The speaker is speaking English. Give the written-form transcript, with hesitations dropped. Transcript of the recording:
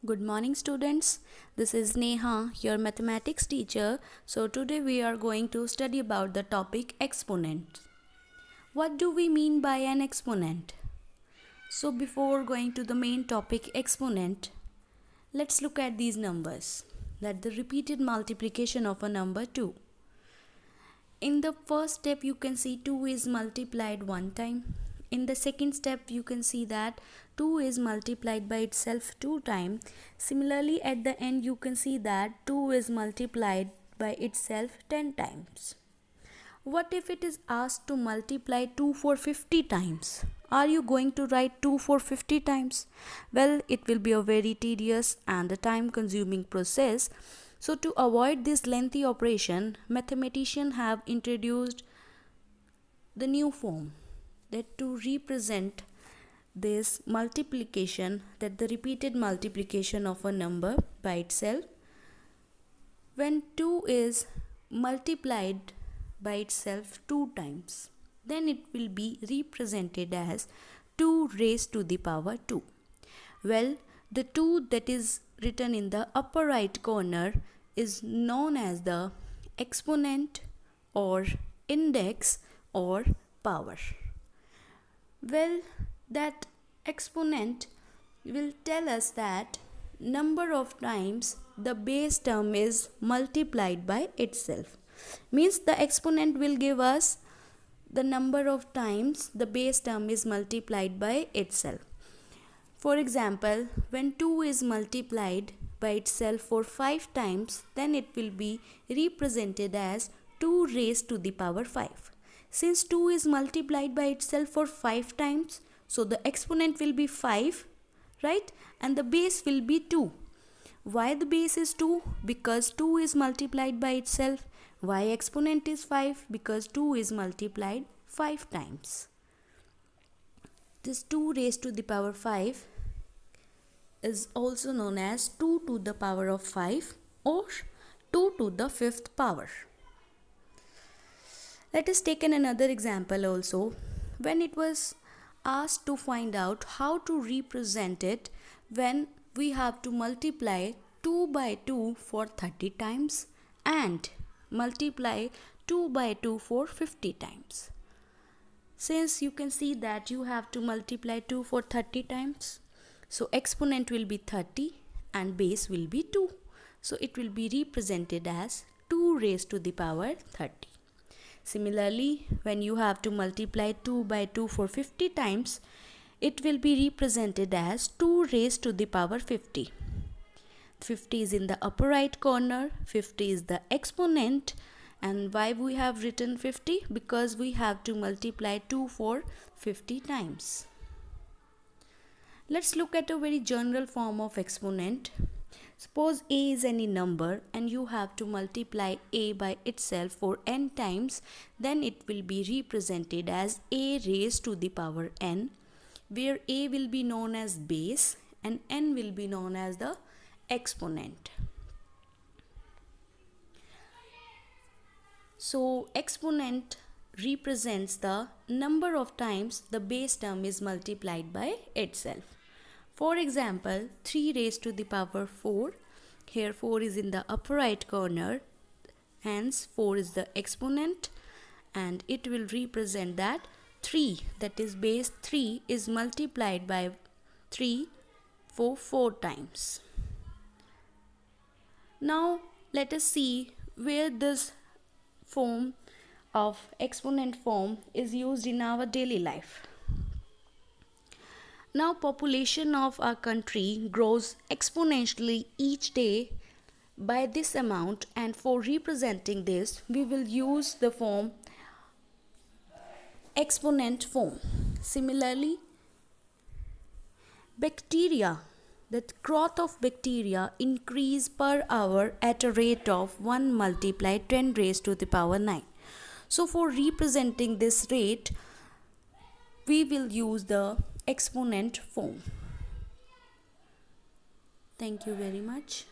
Good morning, students. This is Neha, your mathematics teacher. So, today we are going to study about the topic exponent. What do we mean by an exponent? So, before going to the main topic exponent, let's look at these numbers. That the repeated multiplication of a number 2. In the first step, you can see 2 is multiplied one time. In the second step, you can see that 2 is multiplied by itself 2 times. Similarly, at the end, you can see that 2 is multiplied by itself 10 times. What if it is asked to multiply 2 for 50 times? Are you going to write 2 for 50 times? Well, it will be a very tedious and a time-consuming process. So, to avoid this lengthy operation, mathematicians have introduced the new form, that to represent this multiplication, that the repeated multiplication of a number by itself, when 2 is multiplied by itself 2 times, then it will be represented as 2 raised to the power 2. Well, the 2 that is written in the upper right corner is known as the exponent or index or power. Well, that exponent will tell us that number of times the base term is multiplied by itself. Means the exponent will give us the number of times the base term is multiplied by itself. For example, when 2 is multiplied by itself for 5 times, then it will be represented as 2 raised to the power 5. Since 2 is multiplied by itself for 5 times, so the exponent will be 5, right? And the base will be 2. Why the base is 2? Because 2 is multiplied by itself. Why exponent is 5? Because 2 is multiplied 5 times. This 2 raised to the power 5 is also known as 2 to the power of 5 or 2 to the 5th power. Let us take another example also. When it was asked to find out how to represent it when we have to multiply 2 by 2 for 30 times and multiply 2 by 2 for 50 times. Since you can see that you have to multiply 2 for 30 times, so exponent will be 30 and base will be 2. So it will be represented as 2 raised to the power 30. Similarly, when you have to multiply 2 by 2 for 50 times, it will be represented as 2 raised to the power 50. 50 is in the upper right corner, 50 is the exponent. And why we have written 50? Because we have to multiply 2 for 50 times. Let's look at a very general form of exponent. Suppose a is any number and you have to multiply a by itself for n times, then it will be represented as a raised to the power n, where a will be known as base and n will be known as the exponent. So exponent represents the number of times the base term is multiplied by itself. For example, 3 raised to the power 4. Here 4 is in the upper right corner. Hence 4 is the exponent and it will represent that 3, that is base 3, is multiplied by 3 for 4 times. Now let us see where this form of exponent form is used in our daily life. Now population of our country grows exponentially each day by this amount, and for representing this we will use the form exponent form. Similarly, bacteria, the growth of bacteria increase per hour at a rate of 1 multiplied 10 raised to the power 9. So for representing this rate, we will use the exponent form. Thank you very much.